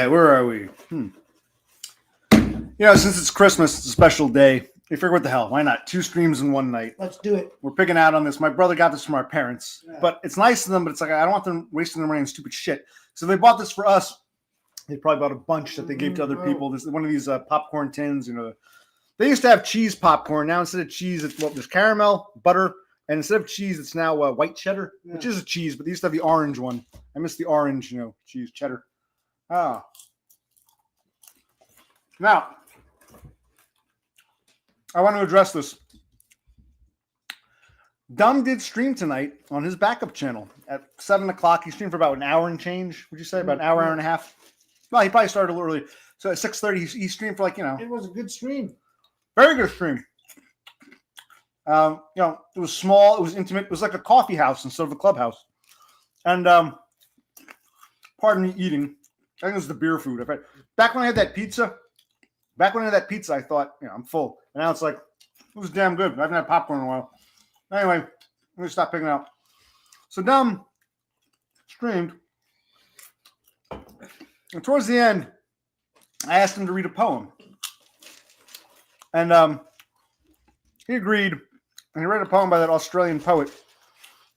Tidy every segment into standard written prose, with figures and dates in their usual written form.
where are we? You know, since it's Christmas, it's a special day. We figure, what the hell? Why not? 2 streams in one night. Let's do it. We're picking out on this. My brother got this from our parents, but it's nice of them. But it's like I don't want them wasting their money on stupid shit. So they bought this for us. They probably bought a bunch that they gave to other people. This is one of these popcorn tins. You know, they used to have cheese popcorn. Now instead of cheese, it's there's caramel, butter, and instead of cheese, it's now white cheddar, which is a cheese. But they used to have the orange one. I miss the orange, cheese cheddar. Ah. Now, I want to address this. Dumb did stream tonight on his backup channel at 7 o'clock. He streamed for about an hour and change. Would you say about an hour, hour and a half? Well, he probably started a little early. So at 6:30, he streamed for It was a good stream. Very good stream. It was small. It was intimate. It was like a coffee house instead of a clubhouse. And pardon me eating. I think it was the beer food. Back when I had that pizza, I thought, I'm full. And now it's like, it was damn good. I haven't had popcorn in a while. Anyway, let me stop picking up. So Dumb streamed. And towards the end, I asked him to read a poem. And he agreed. And he read a poem by that Australian poet.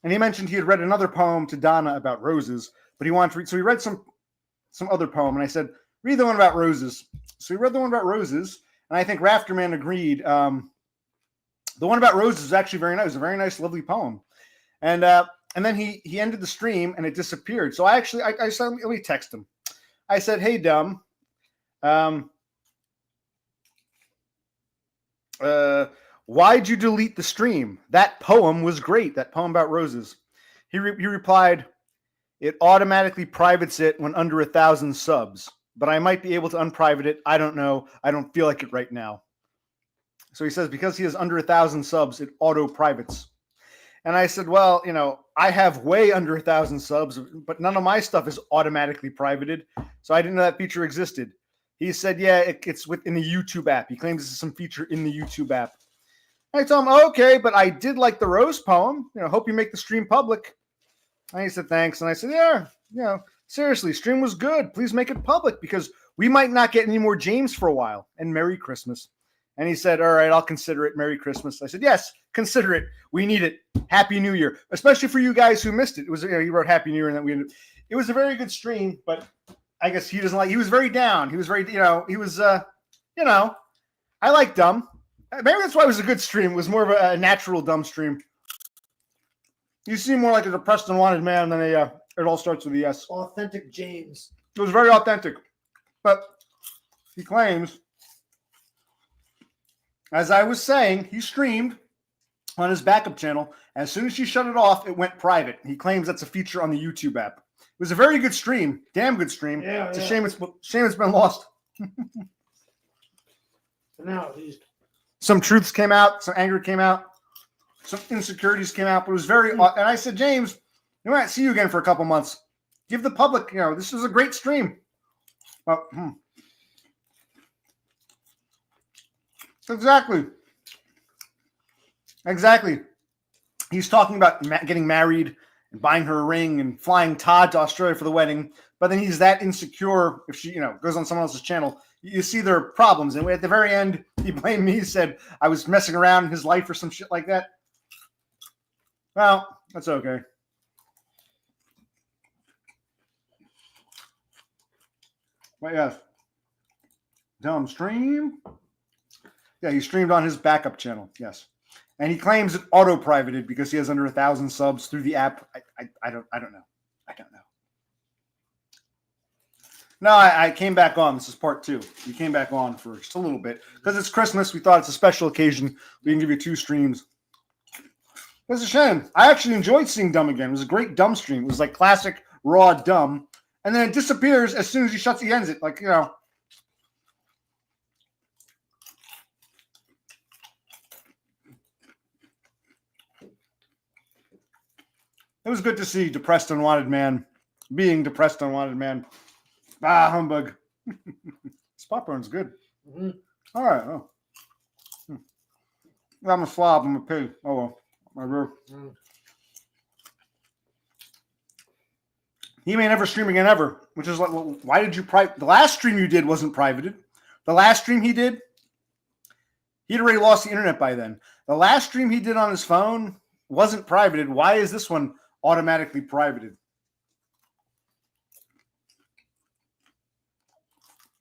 And he mentioned he had read another poem to Donna about roses. But he wanted to read. So he read some other poem. And I said, read the one about roses. So he read the one about roses. And I think Rafterman agreed. The one about roses was actually very nice. It was a very nice, lovely poem. And then he ended the stream and it disappeared. So I said, let me text him. I said, hey, Dumb. Why'd you delete the stream? That poem was great. That poem about roses. He replied, it automatically privates it when under 1,000 subs. But I might be able to unprivate it. I don't know. I don't feel like it right now. So he says, because he has under 1,000 subs, it auto privates. And I said, well, I have way under 1,000 subs, but none of my stuff is automatically privated. So I didn't know that feature existed. He said, yeah, it's within the YouTube app. He claims this is some feature in the YouTube app. I told him, okay, but I did like the rose poem. Hope you make the stream public. And he said, thanks. And I said, yeah, seriously, stream was good. Please make it public because we might not get any more James for a while. And Merry Christmas. And he said, all right, I'll consider it. Merry Christmas. I said, yes, consider it. We need it. Happy New Year. Especially for you guys who missed it. It was, he wrote Happy New Year and then it was a very good stream, but I guess he doesn't he was very down. He was very, he was, I like Dumb. Maybe that's why it was a good stream. It was more of a natural Dumb stream. You seem more like a depressed and wanted man than it all starts with a yes. Authentic James. It was very authentic. But he claims, as I was saying, he streamed on his backup channel. As soon as she shut it off, it went private. He claims that's a feature on the YouTube app. It was a very good stream. Damn good stream. Yeah, it's a shame it's been lost. Now, some truths came out. Some anger came out. Some insecurities came out. But it was very... And I said, James, we might see you again for a couple months. Give the public... this was a great stream. Well, Exactly. He's talking about getting married and buying her a ring and flying Todd to Australia for the wedding. But then he's that insecure if she, goes on someone else's channel. You see their problems. And at the very end, he blamed me. He said I was messing around in his life or some shit like that. Well, that's okay. But yes. Dumb stream. Yeah, he streamed on his backup channel. Yes. And he claims it auto-privated because he has under 1,000 subs through the app. I don't know. No, I came back on. This is part 2. We came back on for just a little bit. Because it's Christmas, we thought it's a special occasion. We can give you 2 streams. It's a shame. I actually enjoyed seeing Dumb again. It was a great Dumb stream. It was like classic, raw Dumb. And then it disappears as soon as he ends it. Like, It was good to see depressed and wanted man being depressed and wanted man. Ah, humbug. This popcorn's good. Mm-hmm. All right. Oh. I'm a slob. I'm a pig. Oh, well. My rear. He may never stream again ever, which is like, well, why did you the last stream you did wasn't privated. The last stream he did, he'd already lost the internet by then. The last stream he did on his phone wasn't privated. Why is this one automatically privated?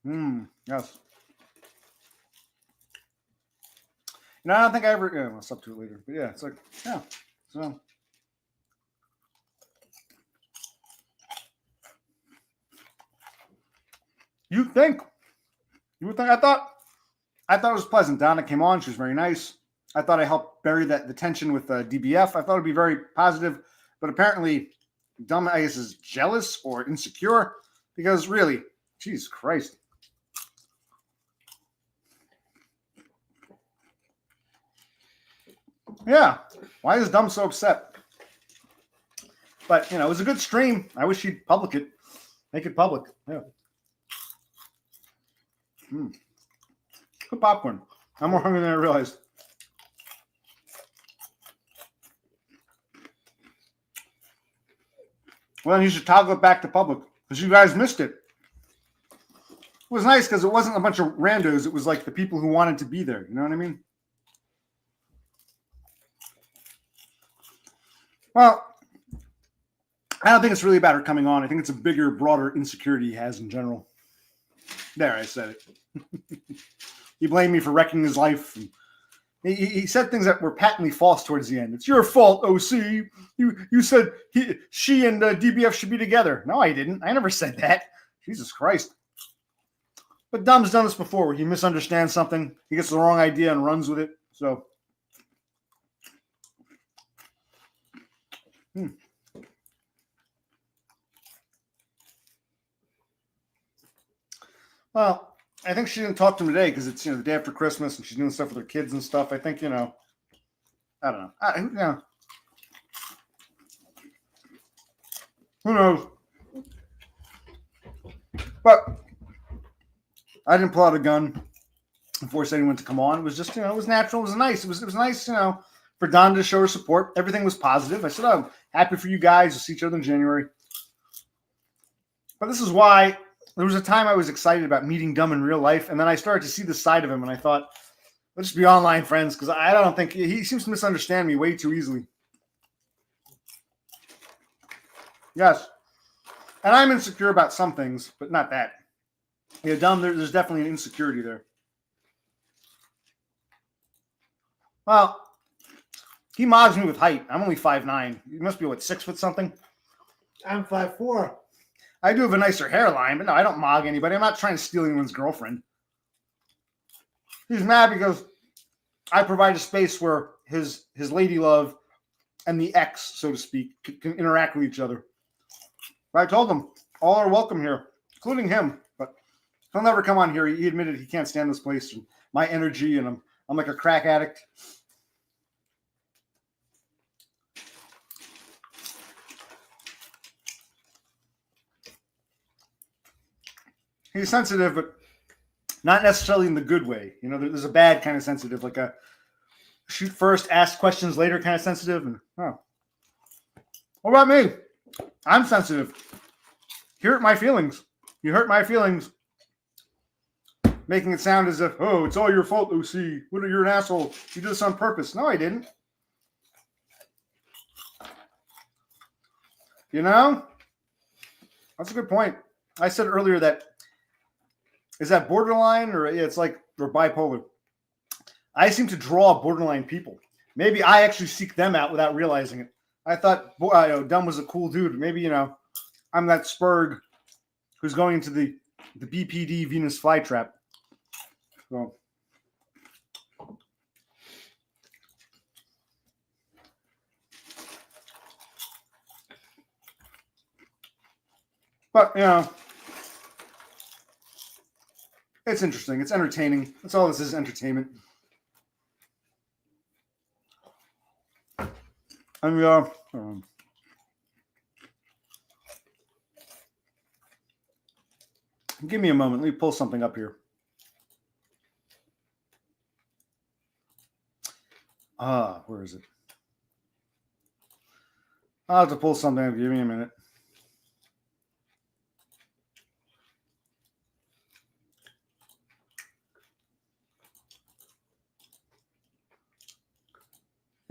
Yes. I don't think I ever, yeah, I'll stop to it later. But yeah, it's like, yeah. So. You would think I thought it was pleasant. Donna came on. She was very nice. I thought I helped bury the tension with DBF. I thought it'd be very positive, but apparently Dumb, I guess, is jealous or insecure because really, Jesus Christ. Yeah. Why is Dumb so upset? But, it was a good stream. I wish he'd public it. Make it public. Yeah. Good popcorn. I'm more hungry than I realized. Well, then you should toggle it back to public because you guys missed it. It was nice because it wasn't a bunch of randos. It was like the people who wanted to be there. You know what I mean? Well, I don't think it's really about her coming on. I think it's a bigger, broader insecurity he has in general. There, I said it. He blamed me for wrecking his life. He said things that were patently false towards the end. It's your fault, OC. You said she and DBF should be together. No, I didn't. I never said that. Jesus Christ. But Dumb's done this before where he misunderstands something. He gets the wrong idea and runs with it. So. Well, I think she didn't talk to him today because it's the day after Christmas and she's doing stuff with her kids and stuff. I think I don't know. Who knows? But I didn't pull out a gun and force anyone to come on. It was just it was natural. It was nice. It was nice for Don to show her support. Everything was positive. I said, I'm happy for you guys. We'll see each other in January. But this is why. There was a time I was excited about meeting Dumb in real life, and then I started to see the side of him, and I thought, let's just be online friends, because I don't think he seems to misunderstand me way too easily. Yes. And I'm insecure about some things, but not that. Yeah, Dumb, there's definitely an insecurity there. Well, he mobs me with height. I'm only 5'9". He must be, 6 foot something? I'm 5'4". I do have a nicer hairline, but no, I don't mog anybody. I'm not trying to steal anyone's girlfriend. He's mad because I provide a space where his lady love and the ex, so to speak, can interact with each other. But I told him all are welcome here, including him. But he'll never come on here. He admitted he can't stand this place and my energy, and I'm like a crack addict. He's sensitive, but not necessarily in the good way. There's a bad kind of sensitive, like a shoot first, ask questions later kind of sensitive. And what about me? I'm sensitive. You hurt my feelings. Making it sound as if, oh, it's all your fault, OC. You're an asshole. You did this on purpose. No, I didn't. That's a good point. I said earlier that is that borderline or it's like or bipolar. I seem to draw borderline people. Maybe I actually seek them out without realizing it. I thought Dumb was a cool dude. Maybe I'm that Spurg who's going into the BPD Venus flytrap. So. But it's interesting. It's entertaining. That's all this is, entertainment. And give me a moment. Let me pull something up here. Where is it? I'll have to pull something up. Give me a minute.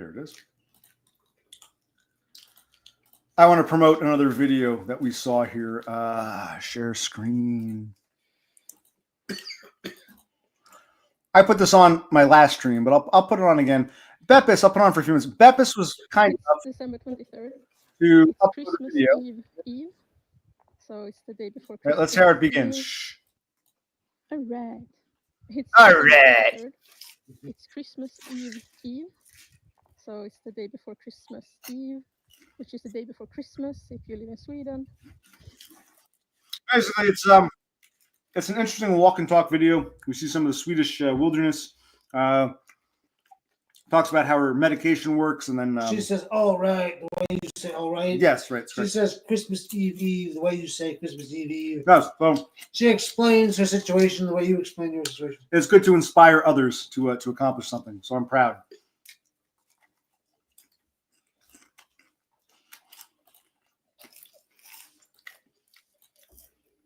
There it is. I want to promote another video that we saw here. Share screen. I put this on my last stream, but I'll put it on again. Beppis, I'll put it on for a few minutes. Beppis was kind enough December 23rd. to It's upload Christmas a video. Eve. So it's the day before Right, Christmas. let's hear how it begins. Eve. Shh. All right. It's All December right. 23rd. It's Christmas Eve. So it's the day before Christmas Eve, which is the day before Christmas if you live in Sweden. Basically, it's an interesting walk and talk video. We see some of the Swedish wilderness. Talks about how her medication works, and then she says, "All right," the way you say "all right." Yes, right. She says Christmas Eve, the way you say Christmas Eve. Yes, so she explains her situation the way you explain your situation. It's good to inspire others to accomplish something. So I'm proud.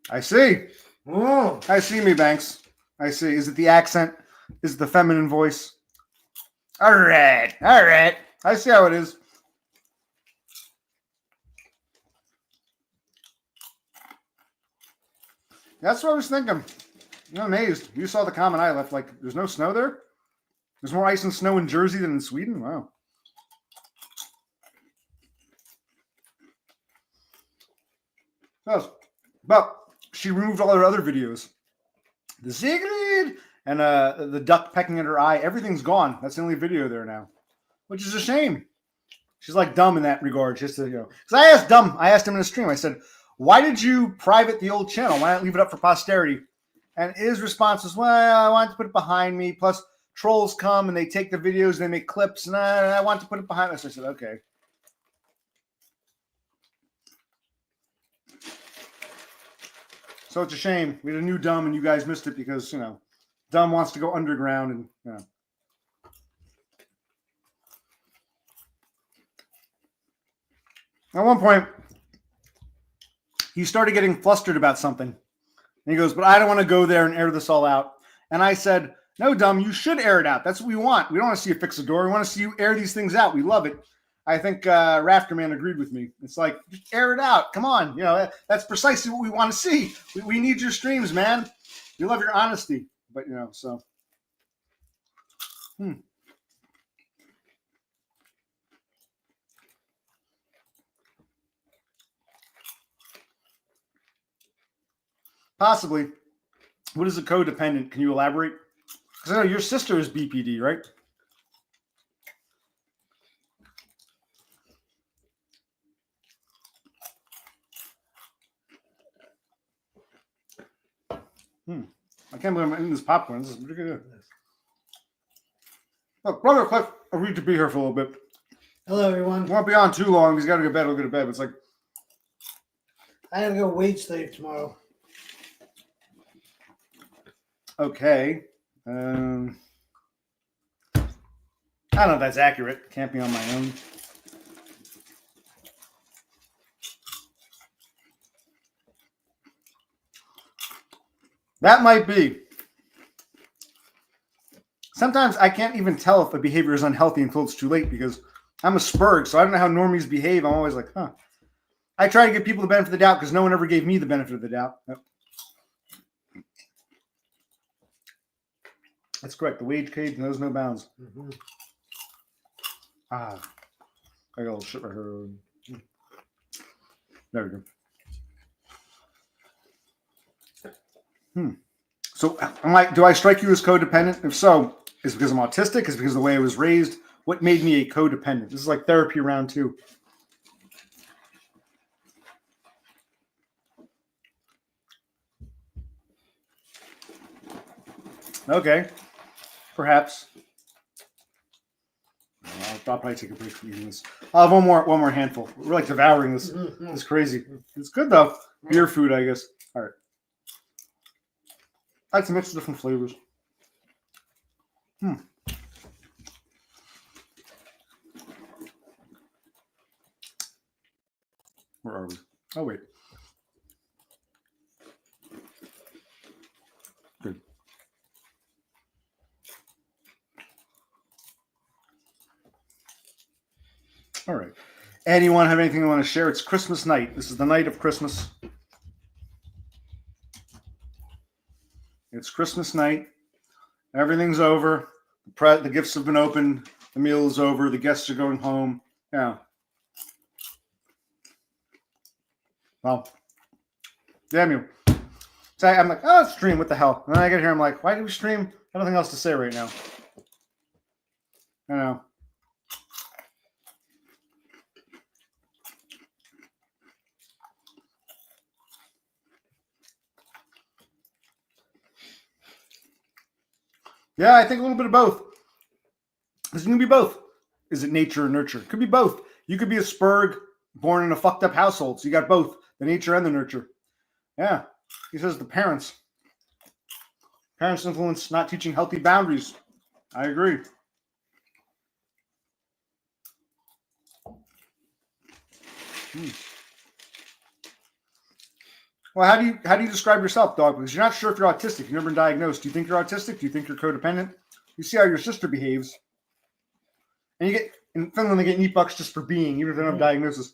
I see. Oh, I see, me Banks. I see. Is it the accent? Is it the feminine voice? All right. All right. I see how it is. That's what I was thinking. I'm amazed. You saw the comment I left. Like, there's no snow there? There's more ice and snow in Jersey than in Sweden? Wow. But she removed all her other videos. The Siegfried and the duck pecking at her eye. Everything's gone. That's the only video there now, which is a shame. She's like dumb in that regard. Just to, because I asked him in a stream. I said, "Why did you private the old channel? Why not leave it up for posterity?" And his response was, "Well, I wanted to put it behind me. Plus, trolls come and they take the videos, they make clips, and I want to put it behind us." I said, "Okay." So it's a shame. We had a new Dumb and you guys missed it because, Dumb wants to go underground and, At one point, he started getting flustered about something. And he goes, "But I don't want to go there and air this all out." And I said, "No, Dumb, you should air it out. That's what we want. We don't want to see you fix a door. We want to see you air these things out. We love it." I think Rafterman agreed with me. It's like, just air it out. Come on. That's precisely what we want to see. We need your streams, man. We love your honesty. But, so. Possibly. What is a codependent? Can you elaborate? Because I know your sister is BPD, right? I can't believe I'm eating this popcorn. This is pretty good. Look, Brother Cliff agreed to be here for a little bit. hello everyone. Won't be on too long. He's got to go to bed. He'll go to bed. But it's like, I gotta go wage slave tomorrow. okay. I don't know if that's accurate. Can't be on my own. That might be. Sometimes I can't even tell if a behavior is unhealthy until it's too late because I'm a Spurg, so I don't know how normies behave. I'm always like, huh. I try to give people the benefit of the doubt because no one ever gave me the benefit of the doubt. Yep. That's correct. The wage cage knows no bounds. Mm-hmm. I got a little shit right here. There we go. So I'm like, do I strike you as codependent? If so, is it because I'm autistic? Is it because of the way I was raised? What made me a codependent? This is like therapy round 2. Okay, perhaps. I'll probably take a break from eating this. I'll have one more handful. We're like devouring this. It's crazy. It's good though. Beer food, I guess. All right. I like to mix different flavors. Where are we? Oh, wait. Good. Anyone have anything they want to share? It's Christmas night. This is the night of Christmas. It's Christmas night. Everything's over. The gifts have been opened. The meal is over. The guests are going home. Yeah. Well, damn you. So I'm like, oh, stream. What the hell? And then I get here. I'm like, why do we stream? I have nothing else to say right now. I know. Yeah, I think a little bit of both. It's going to be both. Is it nature or nurture? It could be both. You could be a Spurg born in a fucked up household. So you got both, the nature and the nurture. Yeah. He says the parents. Parents influence not teaching healthy boundaries. I agree. Well, how do you describe yourself, dog? Because you're not sure if you're autistic. You've never been diagnosed. Do you think you're autistic? Do you think you're codependent? You see how your sister behaves. And you get in Finland they get neat bucks just for being, even if they don't have a diagnosis.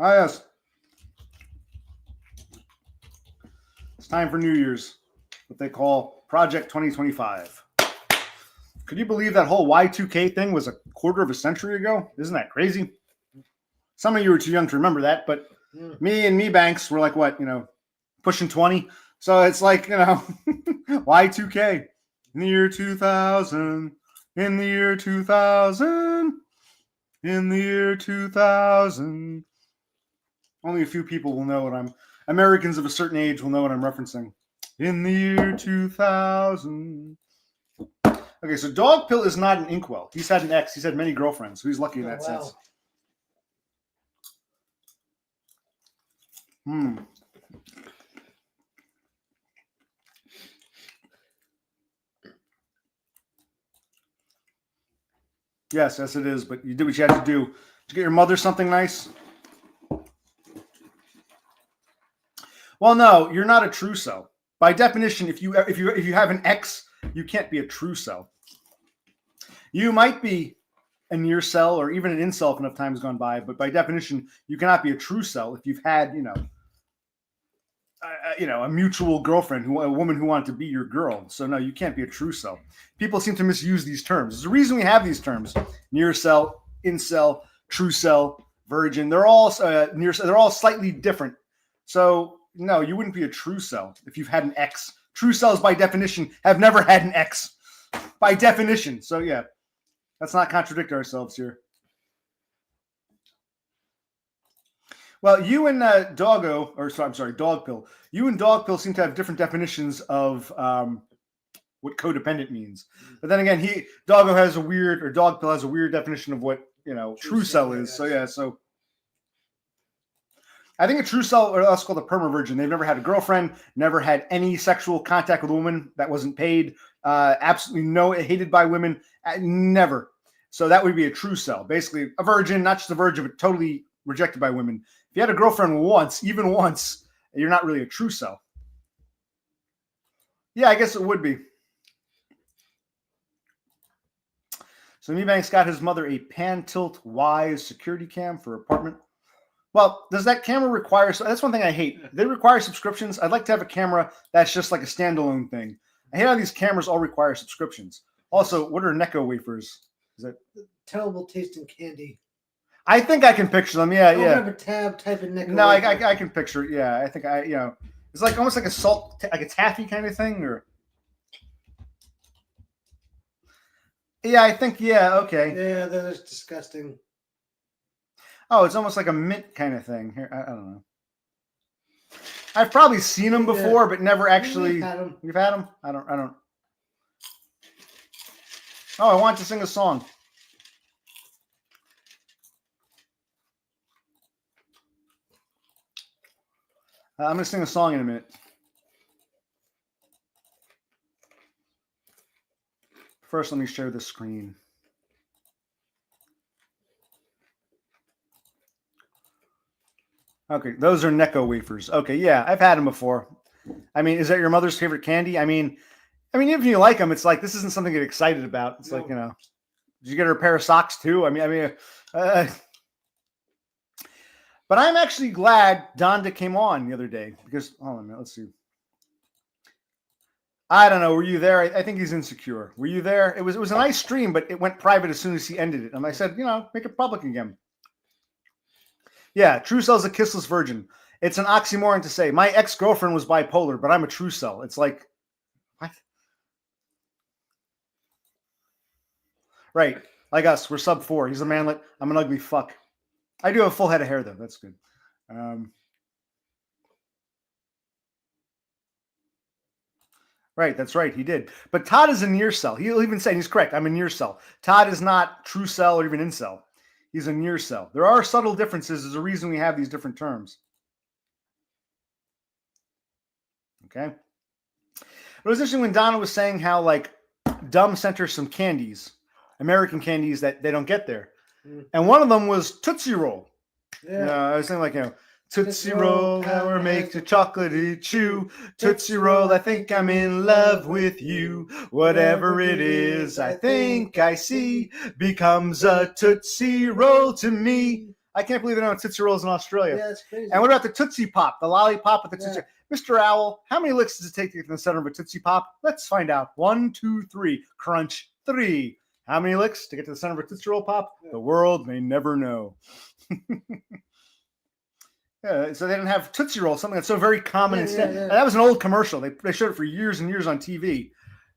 Ah, yes. It's time for New Year's, what they call Project 2025. Could you believe that whole Y2K thing was a quarter of a century ago? Isn't that crazy? Some of you were too young to remember that, but me and me banks were like, what, pushing 20. So it's like, Y2K. In the year 2000, in the year 2000, in the year 2000. Only a few people will know what Americans of a certain age will know what I'm referencing. In the year 2000. Okay, so Dog Pill is not an inkwell. He's had an ex. He's had many girlfriends, so he's lucky in that sense. Yes, it is. But you did what you had to do. Did you get your mother something nice? Well, no, you're not a true cell. By definition, if you have an ex, you can't be a true cell. You might be a near cell or even an incel if enough time has gone by, but by definition, you cannot be a true cell if you've had, a mutual girlfriend, a woman who wanted to be your girl. So no, you can't be a true cell. People seem to misuse these terms. There's a reason we have these terms: near cell, incel, true cell, virgin. They're all near. They're all slightly different. So no, you wouldn't be a true cell if you've had an ex. True cells, by definition, have never had an ex. By definition. So yeah, let's not contradict ourselves here. Well, you and Dog Pill. You and Dog Pill seem to have different definitions of what codependent means. But then again, Dog Pill has a weird definition of what true cell is. So yeah, so I think a true cell, or that's called a perma-virgin. They've never had a girlfriend, never had any sexual contact with a woman that wasn't paid, absolutely hated by women, never. So that would be a true cell, basically a virgin, not just a virgin, but totally rejected by women. If you had a girlfriend even once, you're not really a true cell. Yeah, I guess it would be. So Mebank's got his mother a pan-tilt Wise security cam for apartment. Well, does that camera require... So that's one thing I hate. They require subscriptions. I'd like to have a camera that's just like a standalone thing. I hate how these cameras all require subscriptions. Also, what are Necco wafers? Is that terrible tasting candy? I think I can picture them. Yeah, yeah. Have a tab, type in Necco. No, I can picture it. Yeah, I think it's like almost like a salt, like a taffy kind of thing, or. Yeah, I think. Yeah, okay. Yeah, that is disgusting. Oh, it's almost like a mint kind of thing. Here, I don't know. I've probably seen them before, but never actually. We've had them. You've had them? I don't. Oh, I want to sing a song. I'm going to sing a song in a minute. First, let me share the screen. Okay, those are Necco wafers. Okay, yeah, I've had them before. I mean, is that your mother's favorite candy? I mean, even if you like them, it's like this isn't something to get excited about. It's like, Did you get her a pair of socks too? But I'm actually glad Donda came on the other day because, hold on a minute, let's see. I don't know. Were you there? I think he's insecure. Were you there? It was a nice stream, but it went private as soon as he ended it. And I said, make it public again. Yeah, true cell's a kissless virgin. It's an oxymoron to say. My ex-girlfriend was bipolar, but I'm a true cell. It's like, what? Right. Like us, we're sub 4. He's a manlet. I'm an ugly fuck. I do have a full head of hair, though. That's good. Right, that's right. He did. But Todd is a near cell. He'll even say, he's correct, I'm a near cell. Todd is not true cell or even incel. He's a near cell. There are subtle differences. There's a reason we have these different terms. Okay. It was interesting when Donna was saying how, like, Dumb sent her some candies, American candies that they don't get there. And one of them was Tootsie Roll. Yeah. I was saying, like, Tootsie Roll, how we make the chocolatey chew. Tootsie Roll, I think I'm in love with you. Whatever it is, I think I see becomes a Tootsie Roll to me. I can't believe they don't have Tootsie Rolls in Australia. Yeah, that's crazy. And what about the Tootsie Pop, the lollipop with the Tootsie? Mr. Owl, how many licks does it take to get to the center of a Tootsie Pop? Let's find out. 1, 2, 3. Crunch. 3. How many licks to get to the center of a Tootsie Roll Pop? The world may never know. Yeah, so they didn't have Tootsie Roll, something that's so very common. And that was an old commercial. They showed it for years and years on TV.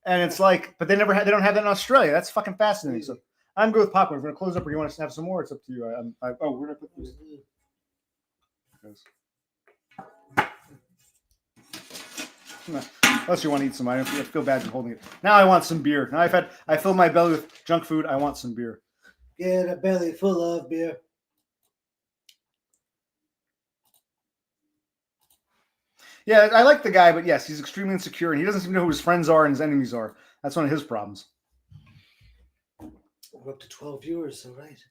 And it's like, but they don't have that in Australia. That's fucking fascinating. So I'm good with popcorn. We're going to close up, or you want us to have some more? It's up to you. We're going to put this. Unless you want to eat some, I feel bad for holding it. Now I want some beer. Now I filled my belly with junk food. I want some beer. Get a belly full of beer. Yeah, I like the guy, but yes, he's extremely insecure, and he doesn't seem to know who his friends are and his enemies are. That's one of his problems. We're up to 12 viewers, so right.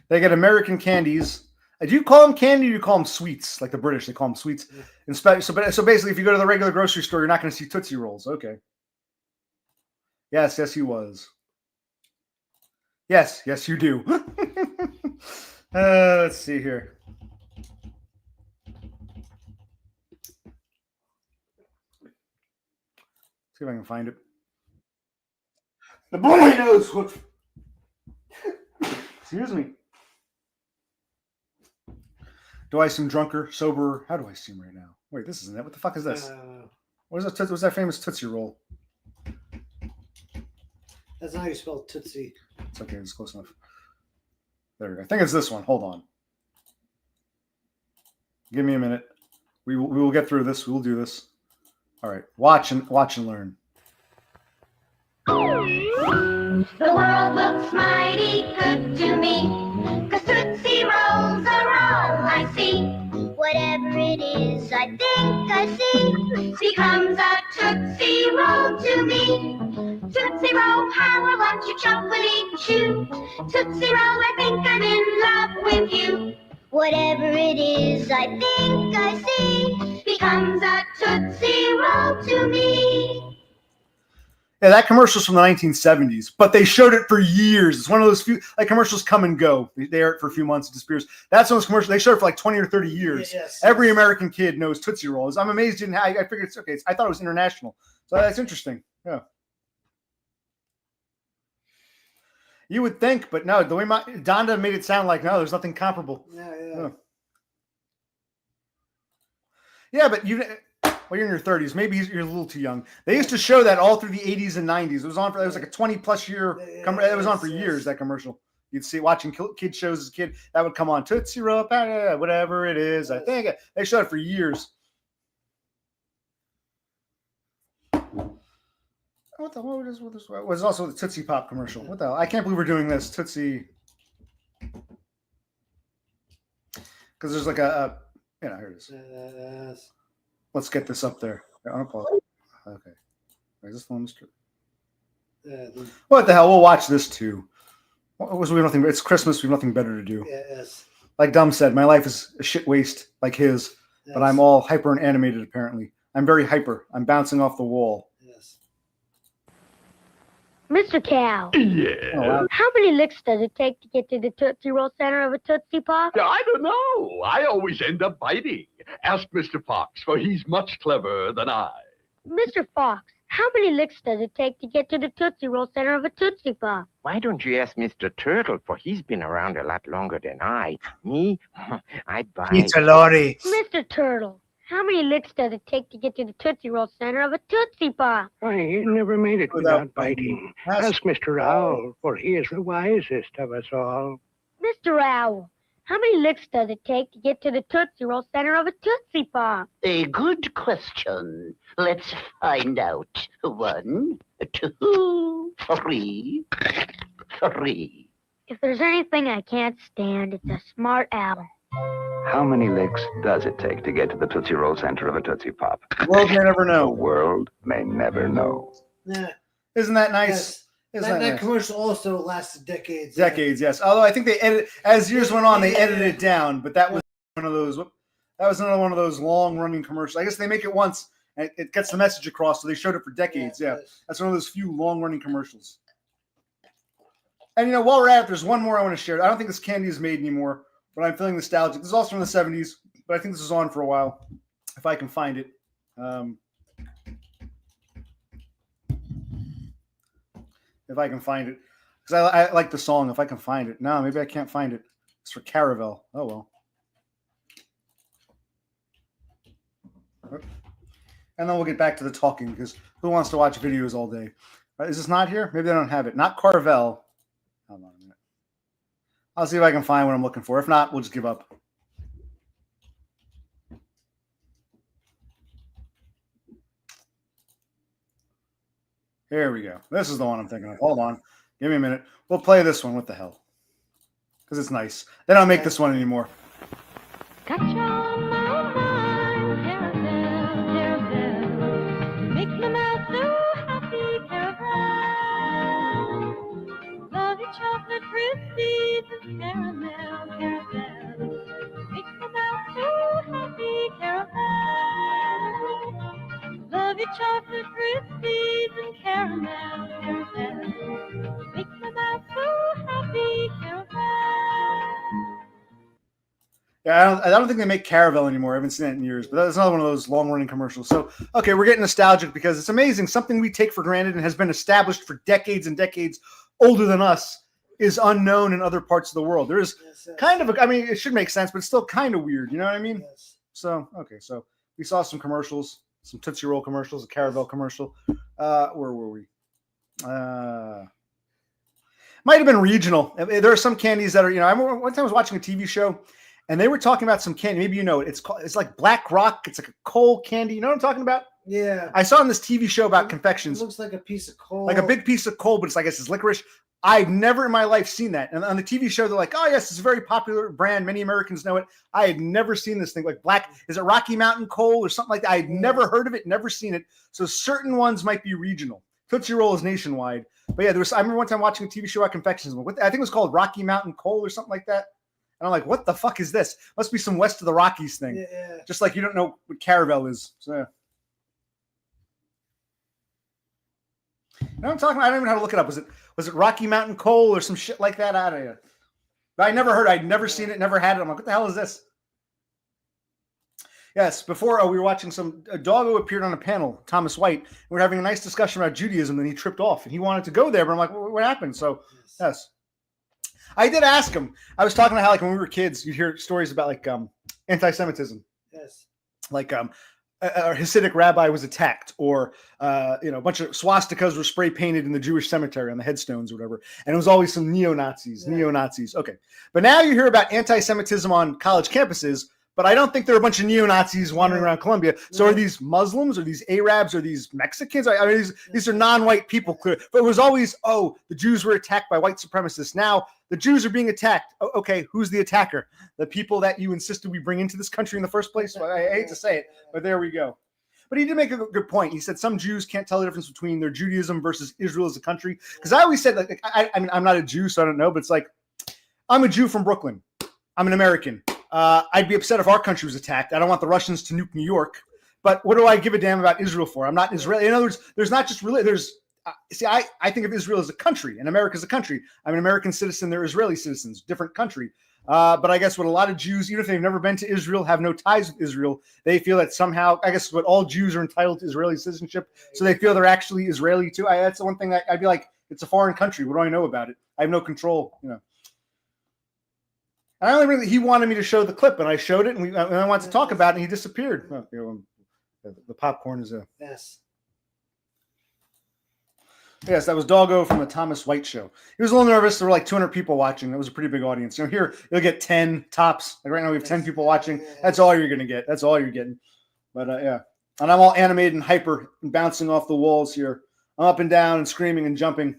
They get American candies. Do you call them candy or do you call them sweets? Like the British, they call them sweets. Yeah. So basically, if you go to the regular grocery store, you're not going to see Tootsie Rolls. Okay. Yes, he was. Yes, you do. Let's see here. See if I can find it. The boy knows what. Excuse me. Do I seem drunker, sober? How do I seem right now? Wait, this isn't it. What the fuck is this? What is that? What's that famous Tootsie Roll? That's not how you spell Tootsie. It's okay. It's close enough. There we go. I think it's this one. Hold on. Give me a minute. We will get through this. We will do this. All right. Watch and learn. The world looks mighty good to me, 'cause Tootsie Rolls are all I see. Whatever it is I think I see becomes a Tootsie Roll to me. Tootsie Roll, how I want your chocolatey chew. Tootsie Roll, I think I'm in love with you. Whatever it is I think I see becomes a Tootsie Roll to me. Yeah, that commercial's from the 1970s, but they showed it for years. It's one of those few, like, commercials come and go. They air it for a few months, it disappears. That's one of those commercials. They showed it for like 20 or 30 years. Yes. Every American kid knows Tootsie Rolls. I'm amazed in how I figured it's okay. I thought it was international. So that's interesting. Yeah. You would think, but no, the way Donda made it sound like, no, there's nothing comparable. Yeah. Yeah, but you're in your 30s. Maybe you're a little too young. They used to show that all through the 80s and 90s. It was like a 20-plus year. It was on for years, that commercial. You'd see watching kid shows as a kid. That would come on. Tootsie Roll, whatever it is. I think they showed it for years. What the hell was this? It was also the Tootsie Pop commercial. What the hell? I can't believe we're doing this. Tootsie. Because there's like here it is. Yes. Let's get this up there. Okay. Is this one? What the hell? We'll watch this too. We have nothing. It's Christmas. We have nothing better to do. Yes. Like Dumb said, my life is a shit waste like his, but I'm all hyper and animated apparently. I'm very hyper. I'm bouncing off the wall. Yes. Mr. Cow, Yeah. how many licks does it take to get to the Tootsie Roll center of a Tootsie Pop? I don't know. I always end up biting. Ask Mr. Fox, for he's much cleverer than I. Mr. Fox, how many licks does it take to get to the Tootsie Roll center of a Tootsie Pop? Why don't you ask Mr. Turtle, for he's been around a lot longer than I. Me? I'd buy... Pizza Lordy. Mr. Turtle, how many licks does it take to get to the Tootsie Roll center of a Tootsie Pop? I never made it without biting. Ask Mr. Owl, for he is the wisest of us all. Mr. Owl, how many licks does it take to get to the Tootsie Roll center of a Tootsie Pop? A good question. Let's find out. 1, 2, 3. If there's anything I can't stand, it's a smart owl. How many licks does it take to get to the Tootsie Roll center of a Tootsie Pop? The world may never The know. world may never know. Yeah. Isn't that nice? Yes. Isn't That nice? commercial also lasted decades. Decades, yes. Although I think they as years went on, they edited it down. But that was one of those. That was another one of those long-running commercials. I guess they make it once, and it gets the message across. So they showed it for decades. Yeah, that's one of those few long-running commercials. And while we're at it, there's one more I want to share. I don't think this candy is made anymore, but I'm feeling nostalgic. This is also from the '70s, but I think this was on for a while. If I can find it. If I can find it. Because I like the song, if I can find it. No, maybe I can't find it. It's for Caravel. Oh, well. And then we'll get back to the talking, because who wants to watch videos all day? Is this not here? Maybe I don't have it. Not Carvel. Hold on a minute. I'll see if I can find what I'm looking for. If not, we'll just give up. Here we go. This is the one I'm thinking of. Hold on. Give me a minute. We'll play this one. What the hell? Because it's nice. They don't make this one anymore. Got you on my mind, carousel, carousel. Make my mouth so happy, carousel. Love your chocolate crispies and caramel, carousel. Make my mouth so happy, carousel. Love your chocolate crispies and caramel, carousel. Make my mouth so happy, carousel. Yeah, I don't think they make Caravel anymore. I haven't seen it in years, but that's another one of those long-running commercials. So, okay, we're getting nostalgic because it's amazing. Something we take for granted and has been established for decades and decades, older than us, is unknown in other parts of the world. There is kind of, it should make sense, but it's still kind of weird. You know what I mean? Yes. So, okay, so we saw some commercials, some Tootsie Roll commercials, a Caravel commercial. Where were we? Might have been regional. There are some candies that are, I remember one time I was watching a TV show, and they were talking about some candy. Maybe you know it. It's like Black Rock. It's like a coal candy. You know what I'm talking about? Yeah. I saw on this TV show about confections. It looks like a piece of coal. Like a big piece of coal, but it's, I guess, it's licorice. I've never in my life seen that. And on the TV show, they're like, oh, yes, it's a very popular brand. Many Americans know it. I had never seen this thing. Like is it Rocky Mountain Coal or something like that? I had never heard of it, never seen it. So certain ones might be regional. Tootsie Roll is nationwide. But yeah, I remember one time watching a TV show about confections. I think it was called Rocky Mountain Coal or something like that. And I'm like, what the fuck is this? Must be some West of the Rockies thing. Yeah. Just like you don't know what Caravel is. So yeah. You know what I'm talking about? I don't even know how to look it up. Was it Rocky Mountain Coal or some shit like that? I don't know. But I never heard. I'd never seen it, never had it. I'm like, what the hell is this? Yes, before we were watching a dog who appeared on a panel, Thomas White. We were having a nice discussion about Judaism, and he tripped off, and he wanted to go there, but I'm like, what happened? So, yes. I did ask him. I was talking about how, like, when we were kids, you'd hear stories about, like, anti-Semitism. Yes. Like, a Hasidic rabbi was attacked, or, a bunch of swastikas were spray painted in the Jewish cemetery on the headstones or whatever. And it was always some neo-Nazis. Okay. But now you hear about anti-Semitism on college campuses, but I don't think there are a bunch of neo-Nazis wandering around Columbia. So are these Muslims, or these Arabs, or these Mexicans? I mean, these are non-white people, clear. But it was always, the Jews were attacked by white supremacists. Now the Jews are being attacked. Okay, who's the attacker? The people that you insisted we bring into this country in the first place? Well, I hate to say it, but there we go. But he did make a good point. He said some Jews can't tell the difference between their Judaism versus Israel as a country. Because I always said, like, I mean, I'm not a Jew, so I don't know, but it's like, I'm a Jew from Brooklyn. I'm an American. I'd be upset if our country was attacked. I don't want the Russians to nuke New York. But what do I give a damn about Israel for? I'm not Israeli. In other words, there's not just really. see, I think of Israel as a country, and America as a country. I'm an American citizen. They're Israeli citizens, different country. But I guess what a lot of Jews, even if they've never been to Israel, have no ties with Israel, they feel that somehow, I guess what all Jews are entitled to Israeli citizenship, so they feel they're actually Israeli too. That's the one thing that I'd be like, it's a foreign country. What do I know about it? I have no control, you know. And I only really, he wanted me to show the clip, and I showed it, and I wanted to talk about it, and he disappeared. Oh, you know, the popcorn is a... Yes. Yes, that was Doggo from the Thomas White Show. He was a little nervous. There were like 200 people watching. That was a pretty big audience. You know, here you'll get 10 tops. Like right now we have 10 people watching. That's all you're going to get. That's all you're getting. But yeah. And I'm all animated and hyper and bouncing off the walls here. I'm up and down and screaming and jumping.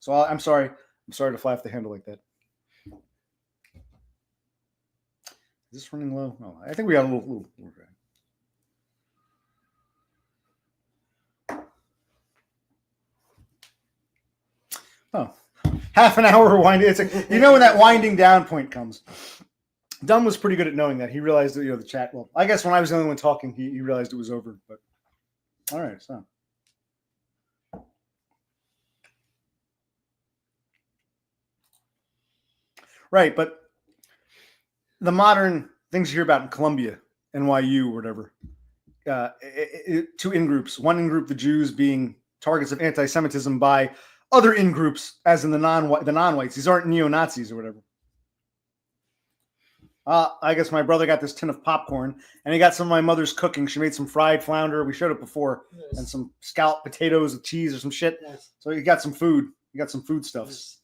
So I'm sorry. I'm sorry to fly off the handle like that. Is this running low? Oh, I think we got a little okay. Oh, half an hour winding. It's like, you know, when that winding down point comes. Dumb was pretty good at knowing that. He realized that, you know, the chat. Well, I guess when I was the only one talking, he realized it was over. But all right, so right, but the modern things you hear about in Columbia, NYU, or whatever, two in groups. One in group, the Jews being targets of anti-Semitism by other in groups, as in the non-whites. These aren't neo-Nazis or whatever. I guess my brother got this tin of popcorn, and he got some of my mother's cooking. She made some fried flounder. We showed it before, yes. And some scalloped potatoes with cheese or some shit. Yes. So he got some food. He got some foodstuffs.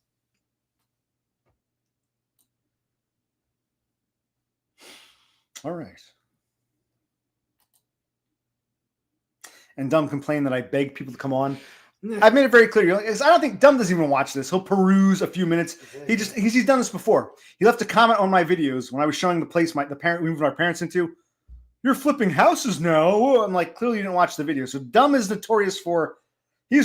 Yes. All right. And Dumb complained that I begged people to come on. I've made it very clear. I don't think Dumb doesn't even watch this. He'll peruse a few minutes. He's done this before. He left a comment on my videos when I was showing the place we moved our parents into. You're flipping houses now. I'm like, clearly you didn't watch the video. So Dumb is notorious for, he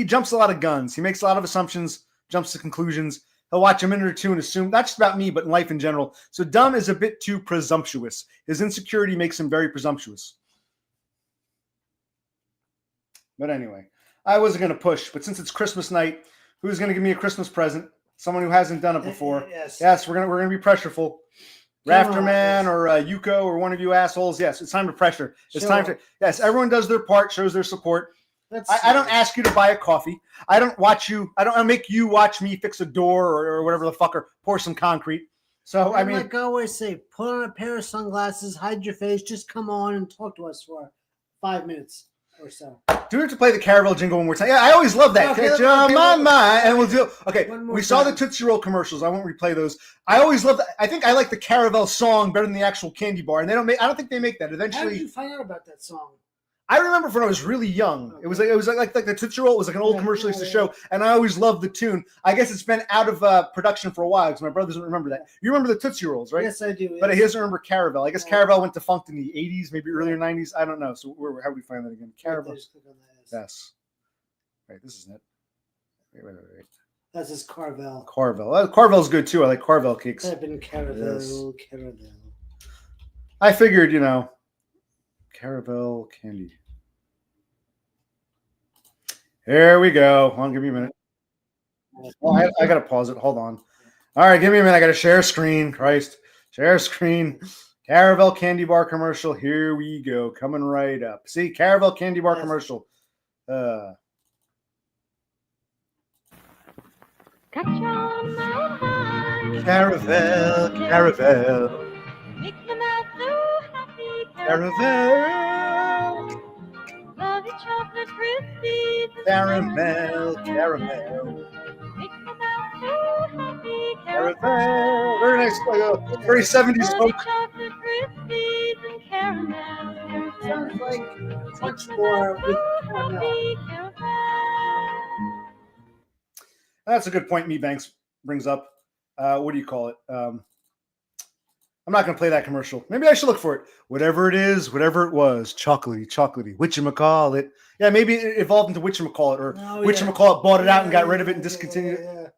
jumps a lot of guns. He makes a lot of assumptions, jumps to conclusions. He'll watch a minute or two and assume, not just about me, but in life in general. So Dumb is a bit too presumptuous. His insecurity makes him very presumptuous. But anyway. I wasn't going to push, but since it's Christmas night, who's going to give me a Christmas present? Someone who hasn't done it before. Yes, we're gonna be pressureful. Rafterman or Yuko or one of you assholes. Yes, it's time to pressure. It's time to. Yes, everyone does their part, shows their support. I don't ask you to buy a coffee. I don't watch you. I don't make you watch me fix a door or whatever the fuck, or pour some concrete. So I mean, like I always say, put on a pair of sunglasses, hide your face, just come on and talk to us for 5 minutes. Or so. Do we have to play the Caravel jingle one more time? Yeah, I always love that. Okay, and we'll do. Okay, we saw the Tootsie Roll commercials. I won't replay those. I always love that. I think I like the Caravel song better than the actual candy bar, and they don't make. I don't think they make that. Eventually, how did you find out about that song? I remember when I was really young. Okay. It was like the Tootsie Roll. It was like an old commercial used to show, and I always loved the tune. I guess it's been out of production for a while because my brother doesn't remember that. You remember the Tootsie Rolls, right? Yes, I do. But he doesn't remember Caravel. I guess Caravel went defunct in the 80s, maybe earlier 90s. I don't know. So how do we find that again? Caravel. Yes. Right, this is it. Wait. That's his Carvel. Carvel. Carvel's good too. I like Carvel cakes. I've been Caravel. I figured, Caravel candy. Here we go. Hold on, give me a minute. Oh, I gotta pause it. Hold on. All right, give me a minute. I gotta share screen. Christ. Share screen. Caravel candy bar commercial. Here we go. Coming right up. See, Caravel candy bar commercial. Caravel. Make my mouth so happy. Caravel. Love your chocolate crispies. Caramel. Make my mouth so happy. Caravel. Very nice. Very 70s smoke. Chocolate crispies and caramel. Sounds like much more with caramel. That's a good point Me Banks brings up. What do you call it? I'm not going to play that commercial. Maybe I should look for it. Whatever it is, whatever it was, chocolatey. Whatchamacallit. Yeah, maybe it evolved into whatchamacallit, or whatchamacallit bought it out and got rid of it and discontinued it.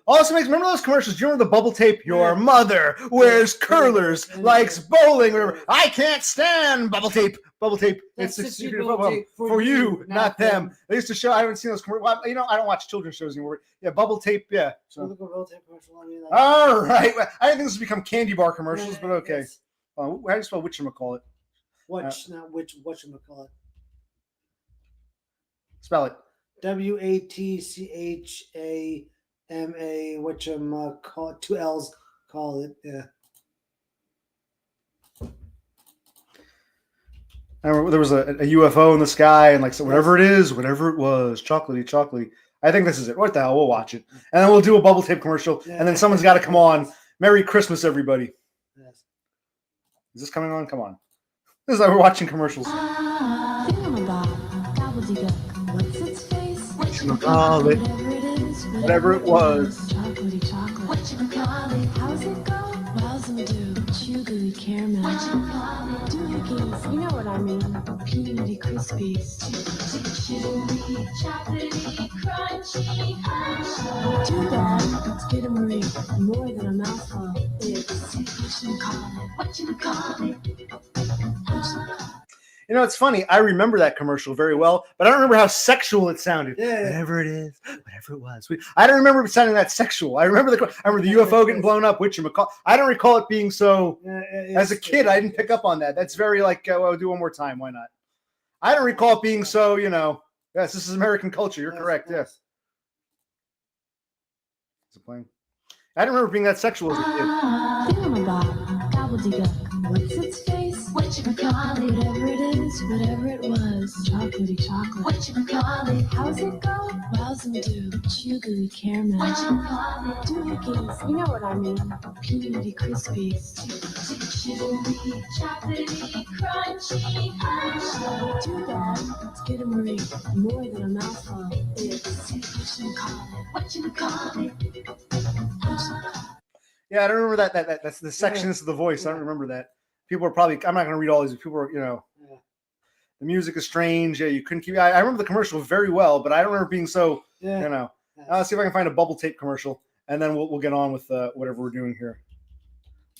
Also makes remember those commercials? Do you remember the bubble tape? Your mother wears curlers, likes bowling, whatever. I can't stand bubble tape. Bubble tape. That's It's 6 feet bubble tape for you, not them. They used to show. I haven't seen those commercials. Well, you know, I don't watch children's shows anymore. Yeah, bubble tape. Yeah. So. Bubble tape commercial. I mean, All right. I didn't think this would become candy bar commercials, but okay. Yes. How do you spell whatchamacallit? Whatchamacallit. Spell it. WATCHAMA. Whatchamacallit. 2 L's. Call it. Yeah. I remember there was a UFO in the sky, and like so whatever it is, whatever it was, chocolatey. I think this is it. What the hell? We'll watch it, and then we'll do a bubble tape commercial, and then someone's got to come on. Merry Christmas, everybody. Yes. Is this coming on? Come on. This is like we're watching commercials. What's its face? Whatchamacallit. Whatever it was. Chocolatey chocolate. Whatchamacallit. How's it go? Wows and do. Sugary caramel. Whatchamacallit. Doohickeys. You know what I mean. Peanutty crispies. Chewy, chocolatey, crunchy. Too bad. It's good and Marie. More than a mouthful. It's whatchamacallit. You know, it's funny. I remember that commercial very well, but I don't remember how sexual it sounded. Yeah. Whatever it is, whatever it was. I don't remember it sounding that sexual. I remember the UFO getting blown up. Whatchamacallit. I don't recall it being so. As a kid, I didn't pick up on that. That's very like. Well, I'll do one more time. Why not? I don't recall it being so. You know. Yes, this is American culture. You're correct. Yes. Is it playing? I don't remember being that sexual as a kid. What's its face? Whatchamacallit. Whatever it is, whatever it was. Chocolatey chocolate. Whatchamacallit. How's it go? Wows and do. Sugary caramel. Whatchamacallit. Doohickeys. You know what I mean. Peanutty crispies. Chewy, chocolatey, crunchy. Too bad. It's good and Marie. More than a mouthful. It's whatchamacallit. Yeah, I don't remember that. That's the sections of the voice. I don't remember that. People are probably. I'm not going to read all these. People are, you know. Yeah. The music is strange. Yeah, you couldn't keep. I remember the commercial very well, but I don't remember being so. Yeah. You know. Let's see if I can find a bubble tape commercial, and then we'll get on with whatever we're doing here.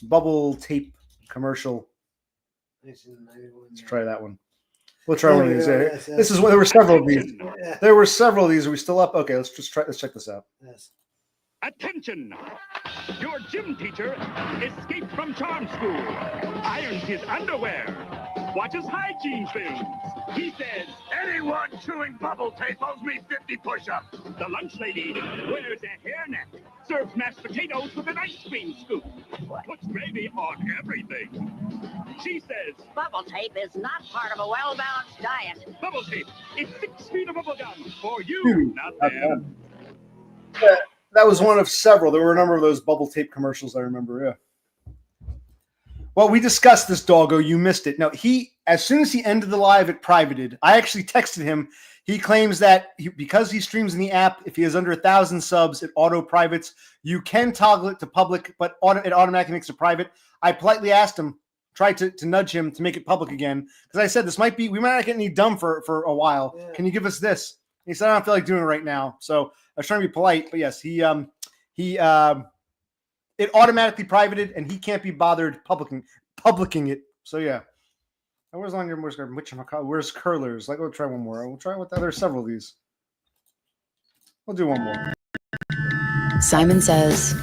Bubble tape commercial. Let's try that one. We'll try one of these. Yes. This is there were several of these. There were several of these. Are we still up? Okay, let's check this out. Yes. Attention! Your gym teacher escaped from charm school, irons his underwear, watches hygiene things. He says, anyone chewing bubble tape owes me 50 push-ups. The lunch lady wears a hairnet, serves mashed potatoes with an ice cream scoop, puts gravy on everything. She says, bubble tape is not part of a well-balanced diet. Bubble tape, it's 6 feet of bubble gum for you, not them. That was one of several. There were a number of those bubble tape commercials I remember. Yeah. Well, we discussed this, Doggo. You missed it. No, as soon as he ended the live, it privated. I actually texted him. He claims that because he streams in the app, if he has under 1,000 subs, it auto privates. You can toggle it to public, but it automatically makes it private. I politely asked him, tried to nudge him to make it public again, because I said we might not get any dumb for a while. Yeah. Can you give us this? And he said, I don't feel like doing it right now. So I was trying to be polite, but yes, it automatically privated, and he can't be bothered publicing it. So yeah. Where's curlers? Like, we'll try one more. We'll try there's several of these. We'll do one more. Simon says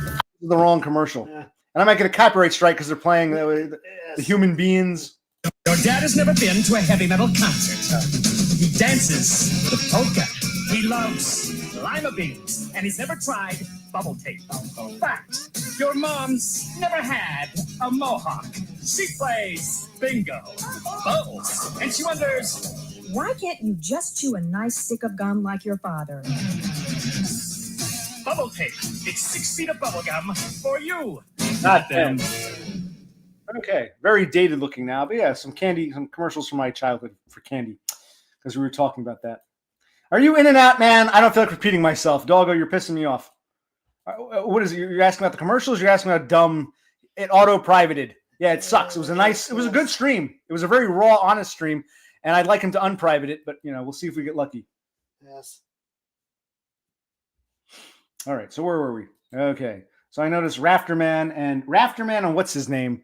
the wrong commercial, and I might get a copyright strike because they're playing the human beings. Your dad has never been to a heavy metal concert. He dances the polka. He loves lima beans, and he's never tried bubble tape. Fact, your mom's never had a mohawk. She plays bingo, bubbles, and she wonders, why can't you just chew a nice stick of gum like your father? Bubble tape. It's 6 feet of bubble gum for you. Not them. Okay, very dated looking now, but yeah, some commercials from my childhood for candy, because we were talking about that. Are you in and out, man? I don't feel like repeating myself. Doggo, you're pissing me off. What is it? You're asking about the commercials? You're asking about dumb, it auto-privated. Yeah, it sucks. It was a good stream. It was a very raw, honest stream, and I'd like him to unprivate it, but, we'll see if we get lucky. Yes. All right. So where were we? Okay. So I noticed Rafterman and what's his name?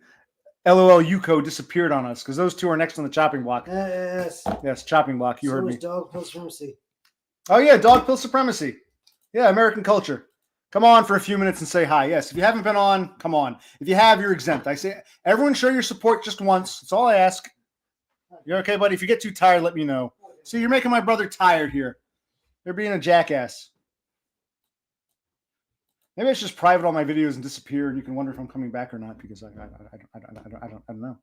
LOL Yuko disappeared on us because those two are next on the chopping block. Yes. Yes, chopping block. You So heard is me. Dog Pill Supremacy. Oh yeah, dog pill supremacy. Yeah, American culture. Come on for a few minutes and say hi. Yes, if you haven't been on, come on. If you have, you're exempt. I say everyone show your support just once. That's all I ask. You're okay, buddy. If you get too tired, let me know. See, you're making my brother tired here. They're being a jackass. Maybe I should just private all my videos and disappear, and you can wonder if I'm coming back or not because I don't know.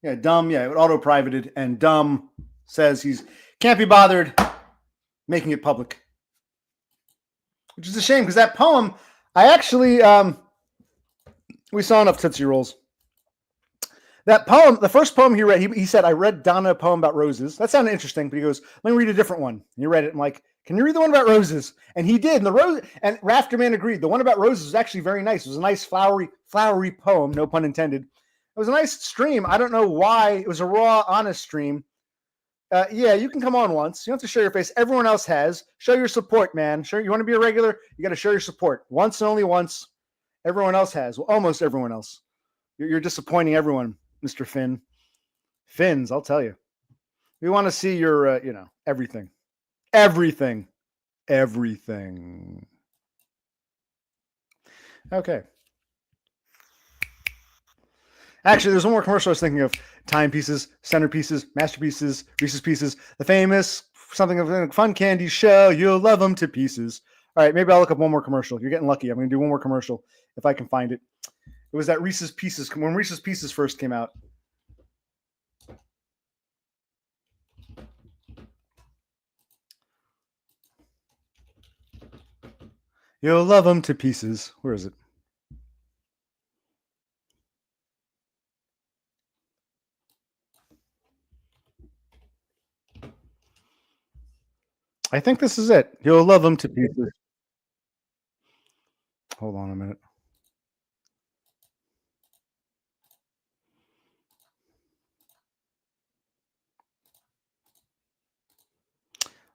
Yeah, dumb. Yeah, it auto-privated, and dumb says he's can't be bothered making it public, which is a shame because that poem, I actually we saw enough Tootsie Rolls. That poem, the first poem he read, he said, I read Donna a poem about roses. That sounded interesting, but he goes, let me read a different one. And he read it. I'm like, can you read the one about roses? And he did. And the rose and Rafterman agreed. The one about roses was actually very nice. It was a nice flowery poem, no pun intended. It was a nice stream. I don't know why. It was a raw, honest stream. Yeah, you can come on once. You don't have to show your face. Everyone else has. Show your support, man. Sure, you want to be a regular? You got to show your support. Once and only once. Everyone else has. Well, almost everyone else. You're disappointing everyone, Mr. Finn. Finns, I'll tell you. We want to see your, everything. Everything. Everything. Okay. Actually, there's one more commercial I was thinking of. Timepieces, centerpieces, masterpieces, Reese's Pieces, the famous something of a fun candy show. You'll love them to pieces. All right, maybe I'll look up one more commercial. You're getting lucky. I'm going to do one more commercial if I can find it. It was that Reese's Pieces, when Reese's Pieces first came out. You'll love them to pieces. Where is it? I think this is it. You'll love them to pieces. Hold on a minute.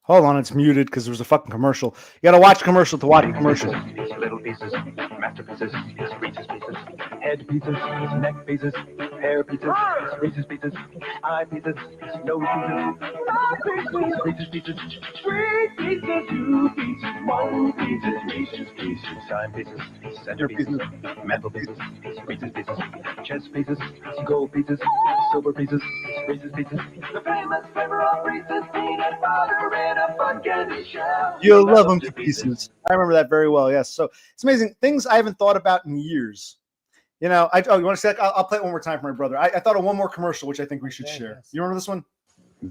Hold on, it's muted because there was a fucking commercial. You got to watch commercial to watch commercial. Little pieces, masterpieces, Reese's Pieces, head pieces, neck pieces, hair pieces, Reese's Pieces, eye pieces, nose pieces, Reese's Pieces, three pieces, two pieces, one pieces, Reese's Pieces, side pieces, center pieces, metal pieces, Reese's Pieces, chest pieces, gold pieces, silver pieces, Reese's Pieces, the famous flavor of Reese's peanut butter in a fun candy shell. You'll love them to pieces. I remember that very well. Yes. So it's amazing. Things I haven't thought about in years. You know, you want to say, I'll play it one more time for my brother. I thought of one more commercial, which I think we should share. You remember this one?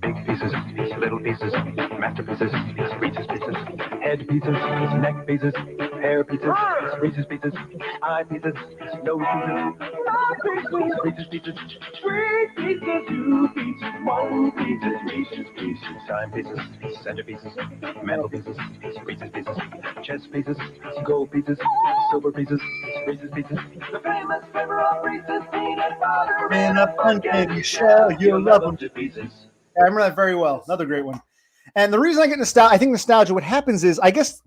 Big pieces, little pieces, masterpieces, Reese's Pieces, head pieces, neck pieces, hair pieces, Reese's Pieces, eye pieces, nose pieces, Reese's Pieces, three pieces, two pieces, one pieces, Reese's Pieces, side pieces, center pieces, metal pieces, Reese's Pieces, chest pieces, gold pieces, silver pieces, Reese's Pieces, the famous flavor of Reese's peanut butter In a fun candy shell, you'll love them to pieces. I remember that very well. Another great one. And the reason I get nostalgia, I think nostalgia, what happens is, I guess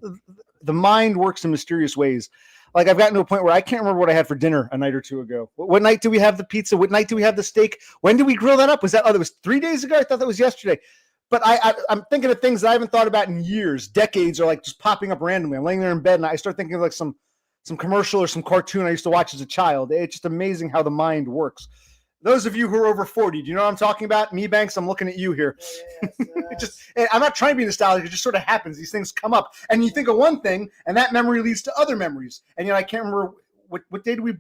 the mind works in mysterious ways. Like I've gotten to a point where I can't remember what I had for dinner a night or two ago. What night do we have the pizza? What night do we have the steak? When did we grill that up? Was that, that was 3 days ago? I thought that was yesterday. But I'm thinking of things that I haven't thought about in years. Decades are like just popping up randomly. I'm laying there in bed and I start thinking of like some commercial or some cartoon I used to watch as a child. It's just amazing how the mind works. Those of you who are over 40, do you know what I'm talking about? Me, Banks, I'm looking at you here. Yes. I'm not trying to be nostalgic. It just sort of happens. These things come up. And you think of one thing, and that memory leads to other memories. And, I can't remember what day did what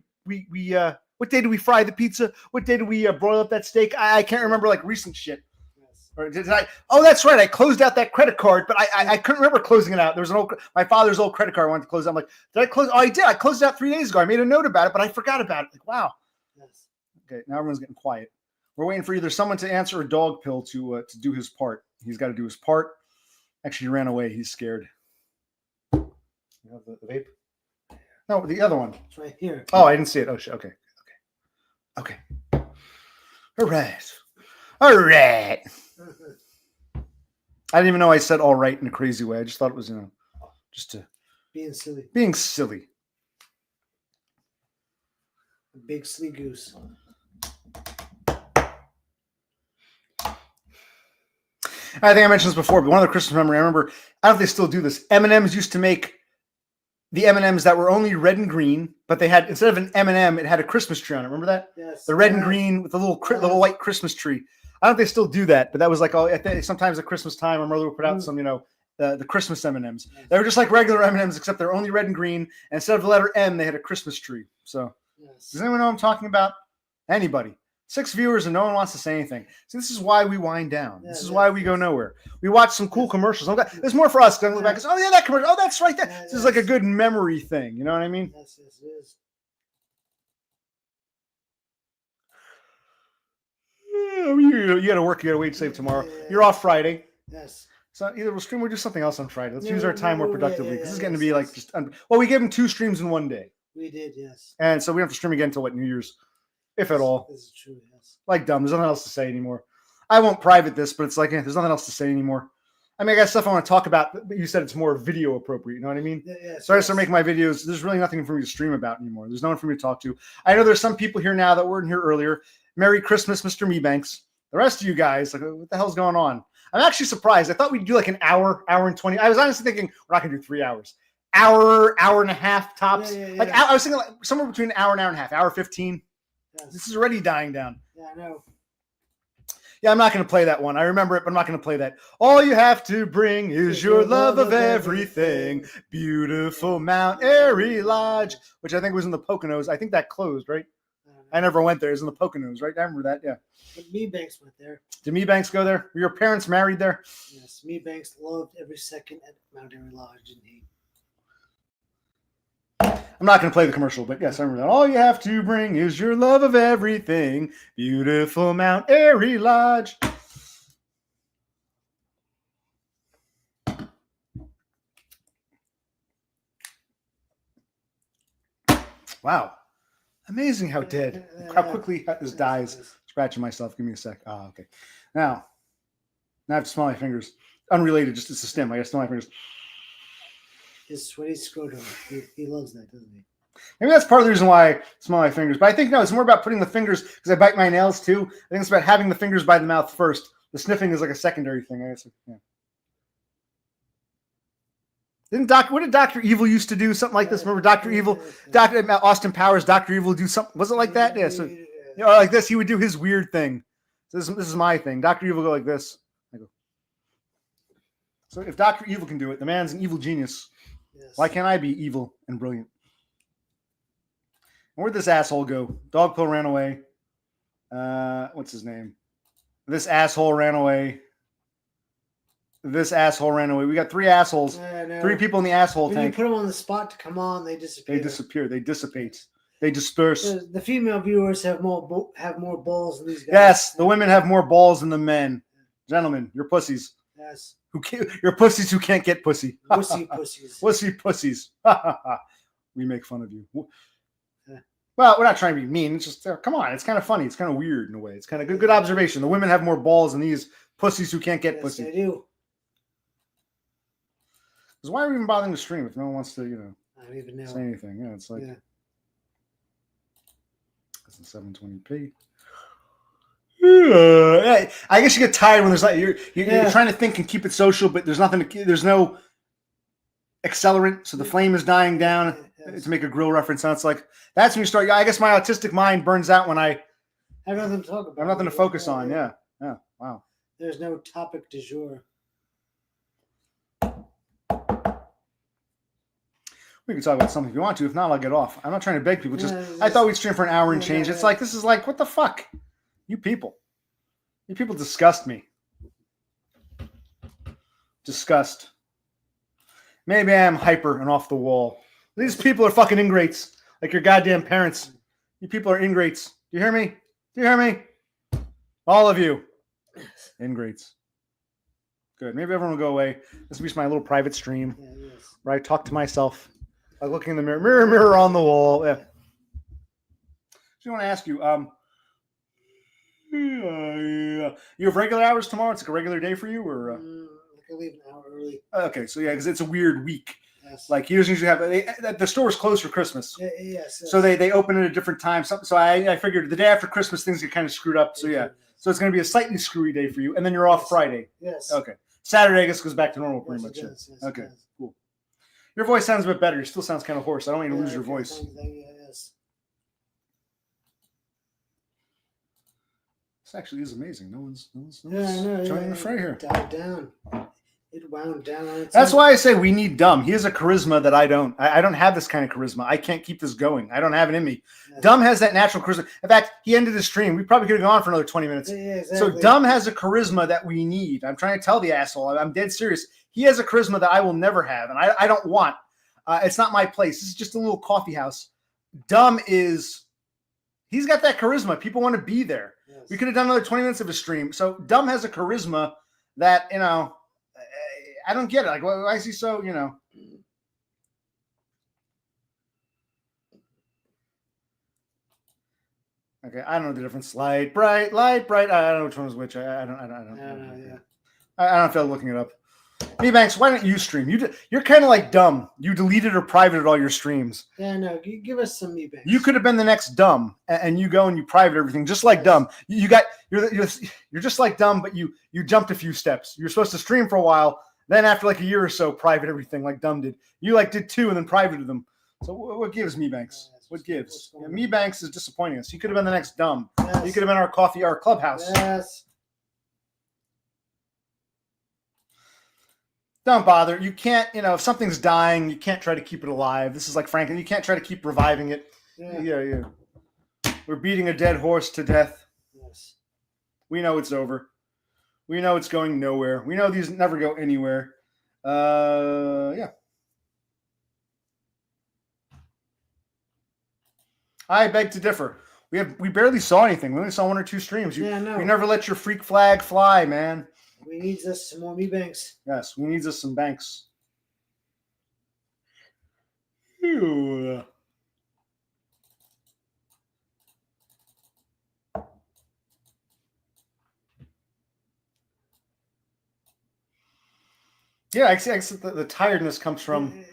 day did we fry the pizza? What day did we broil up that steak? I can't remember, like, recent shit. Yes. Or did I? Oh, that's right. I closed out that credit card, but I couldn't remember closing it out. There was my father's old credit card I wanted to close out. I'm like, did I close? Oh, I did. I closed it out 3 days ago. I made a note about it, but I forgot about it. Like, wow. Yes. Okay, now everyone's getting quiet. We're waiting for either someone to answer or Dog Pill to do his part. He's got to do his part. Actually, he ran away. He's scared. You have the vape? No, the other one. It's right here. Oh, I didn't see it. Oh, shit. Okay. All right. I didn't even know I said all right in a crazy way. I just thought it was, just to Being silly. being silly. A big silly goose. I think I mentioned this before, but one of the Christmas memory I remember. I don't know if they still do this. M&M's used to make the M&Ms that were only red and green, but they had, instead of an M&M, it had a Christmas tree on it. Remember that? Yes. The red and green with the little white Christmas tree. I don't know if they still do that, but that was like, I think sometimes at Christmas time, my mother would put out some, the Christmas M&Ms. They were just like regular M&Ms, except they're only red and green. And instead of the letter M, they had a Christmas tree. So, does anyone know what I'm talking about? Anybody? 6 viewers and no one wants to say anything. So this is why we wind down. This is why we go nowhere. We watch some cool commercials. There's more for us. Then look back and say, oh yeah, that commercial. Oh, that's right. This is like a good memory thing. You know what I mean? Yes, it is. You got to work. You got to wait to save tomorrow. You're off Friday. Yes. So either we'll stream or do something else on Friday. Let's use our time more productively. This is going to be like just. Well, we gave them 2 streams in one day. We did, yes. And so we don't have to stream again until New Year's, if at all. This is true, yes. Like dumb. There's nothing else to say anymore. I won't private this, but it's like there's nothing else to say anymore. I mean, I got stuff I want to talk about, but you said it's more video appropriate. You know what I mean? So I start making my videos. There's really nothing for me to stream about anymore. There's no one for me to talk to. I know there's some people here now that weren't here earlier. Merry Christmas, Mr. Mebanks. The rest of you guys, like, what the hell's going on? I'm actually surprised. I thought we'd do like an hour and 20. I was honestly thinking we're not going to do 3 hours. Hour and a half tops. Like I was thinking like somewhere between an hour and a half. Hour 15. Yes. This is already dying down. Yeah, I know. Yeah, I'm not going to play that one. I remember it, but I'm not going to play that. All you have to bring is your love of everything. Beautiful Mount Airy Lodge, which I think was in the Poconos. I think that closed, right? I never went there. It was in the Poconos, right? I remember that, yeah. But Mebanks went there. Did Mebanks go there? Were your parents married there? Yes, Mebanks loved every second at Mount Airy Lodge, didn't he? I'm not going to play the commercial, but yes, I remember that. All you have to bring is your love of everything. Beautiful Mount Airy Lodge. Wow. Amazing how quickly this dies. Scratching myself. Give me a sec. Ah, okay. Now I have to smell my fingers. Unrelated, just it's a stem. I got to smell my fingers. His sweaty scrotum. He loves that, doesn't he? Maybe that's part of the reason why I smell my fingers. But I think, no, it's more about putting the fingers, because I bite my nails too. I think it's about having the fingers by the mouth first. The sniffing is like a secondary thing, I guess. Yeah. What did Dr. Evil used to do? Something like this? Remember Dr. Evil? Dr. Austin Powers, Dr. Evil do something. Was it like that? Yeah. So, like this, he would do his weird thing. So this is my thing. Dr. Evil go like this. I go. So if Dr. Evil can do it, the man's an evil genius. Yes. Why can't I be evil and brilliant? And where'd this asshole go? Dogpill ran away. What's his name? This asshole ran away. This asshole ran away. We got 3 assholes. 3 people in the asshole tank. When you put them on the spot to come on, they disappear. They disappear. They dissipate. They disperse. The female viewers have more balls than these guys. Yes, the women have more balls than the men. Gentlemen, you're pussies. Yes. You're pussies who can't get pussy. Wussy pussies. Wussy pussies. We make fun of you. Well, we're not trying to be mean. It's just, come on. It's kind of funny. It's kind of weird in a way. It's kind of good observation. The women have more balls than these pussies who can't get pussy. They do. Because why are we even bothering to stream if no one wants to, I don't even know. Say anything? Yeah, it's like that's in 720p. I guess you get tired when there's like you're trying to think and keep it social, but there's nothing. There's no accelerant, so the flame is dying down. To make a grill reference, so it's like that's when you start. I guess my autistic mind burns out when I have nothing to talk about. I have nothing to focus on. Yeah. Wow. There's no topic du jour. We can talk about something if you want to. If not, I'll get off. I'm not trying to beg people. I thought we'd stream for an hour and change. It's like this is like what the fuck, you people disgust me. Disgust. Maybe I am hyper and off the wall. These people are fucking ingrates, like your goddamn parents. You people are ingrates. Do you hear me? Do you hear me? All of you. Ingrates. Good. Maybe everyone will go away. This will be my little private stream where I talk to myself. Like looking in the mirror. Mirror on the wall. Yeah. So I want to ask you, you have regular hours tomorrow? It's like a regular day for you? Or I can leave an hour early. Okay, so yeah, because it's a weird week. Yes. Like he doesn't usually have. The store's closed for Christmas. Yes. So they open at a different time. So I figured the day after Christmas things get kind of screwed up. So yeah. So it's going to be a slightly screwy day for you, and then you're off Friday. Yes. Okay. Saturday I guess goes back to normal pretty much. Yes, okay. Cool. Your voice sounds a bit better. It still sounds kind of hoarse. I don't want you to lose your voice. Yes. This actually is amazing. No one's I know. joining the fray here. It died down. It wound down on its That's own. why I say we need Dumb. He has a charisma that I don't. I don't have this kind of charisma. I can't keep this going. I don't have it in me. Yes. Dumb has that natural charisma. In fact, he ended his stream. We probably could have gone for another 20 minutes. Yeah, exactly. So Dumb has a charisma that we need. I'm trying to tell the asshole. I'm dead serious. He has a charisma that I will never have, and I don't want. It's not my place. This is just a little coffee house. Dumb is. He's got that charisma. People want to be there. Yes. We could have done another 20 minutes of a stream. So Dumb has a charisma that, I don't get it. Like, why is he so, Okay, I don't know the difference. Light, bright. I don't know which one is which. I don't feel like looking it up. Me Banks, why don't you stream? You're kind of like Dumb. You deleted or privated all your streams. Yeah, no. Give us some Me Banks. You could have been the next Dumb, and you go and you private everything, just like Dumb. You're just like Dumb, but you jumped a few steps. You're supposed to stream for a while, then after like a year or so, private everything like Dumb did. You did 2 and then privated them. So what gives Me Banks? What gives? Me Banks is disappointing us. You could have been the next Dumb. Yes. You could have been our clubhouse. Yes. Don't bother. You can't, if something's dying, you can't try to keep it alive. This is like Franklin. You can't try to keep reviving it. Yeah. We're beating a dead horse to death. Yes. We know it's over. We know it's going nowhere. We know these never go anywhere. Yeah. I beg to differ. We barely saw anything. We only saw 1 or 2 streams. You never let your freak flag fly, man. We need us some more Me Banks. Yes, we need us some banks. Ew. Yeah, I guess the tiredness comes from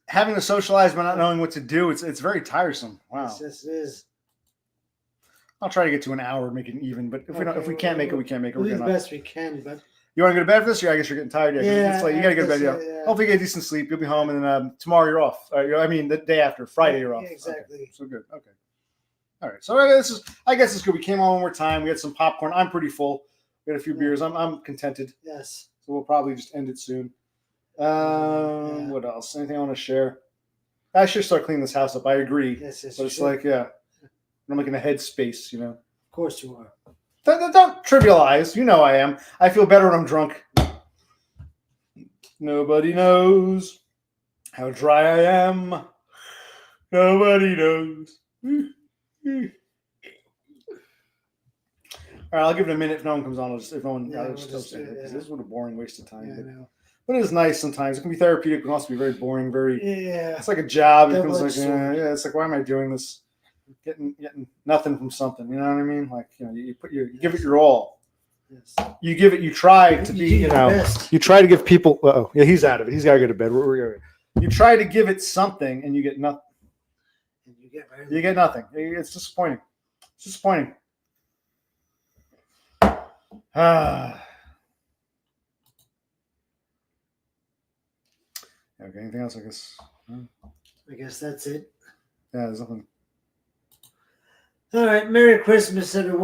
having to socialize but not knowing what to do. It's very tiresome. Wow. Yes, it is. I'll try to get to an hour, make it even. But if we can't make it, we can't make it. We'll do the best we can. But you want to go to bed for this? I guess you're getting tired. Yeah, it's late. You got to go to bed. Yeah. Hopefully, you get decent sleep. You'll be home, and then tomorrow you're off. The day after, Friday you're off. Yeah, exactly. Okay. So good. Okay. All right. So I guess it's good. We came on one more time. We had some popcorn. I'm pretty full. We had a few beers. I'm contented. Yes. So we'll probably just end it soon. What else? Anything I want to share? I should start cleaning this house up. I agree. Yes, but it's like, I'm like in a headspace, Of course you are. Don't trivialize. I am. I feel better when I'm drunk. Nobody knows how dry I am. Nobody knows. All right, I'll give it a minute if no one comes on. If no one, this is what a boring waste of time. Yeah, I know. But it is nice sometimes. It can be therapeutic. It can also be very boring. Yeah. It's like a job. It Double-edged becomes like, sword. it's like, why am I doing this? Getting nothing from something. You know what I mean? Like, you give it your all. Yes. You try to be, you try to give people. Yeah, he's out of it. He's got to go to bed. You try to give it something, and you get nothing. You get nothing. It's disappointing. It's disappointing. Okay, anything else? I guess. I guess that's it. Yeah, there's nothing. All right. Merry Christmas, everyone.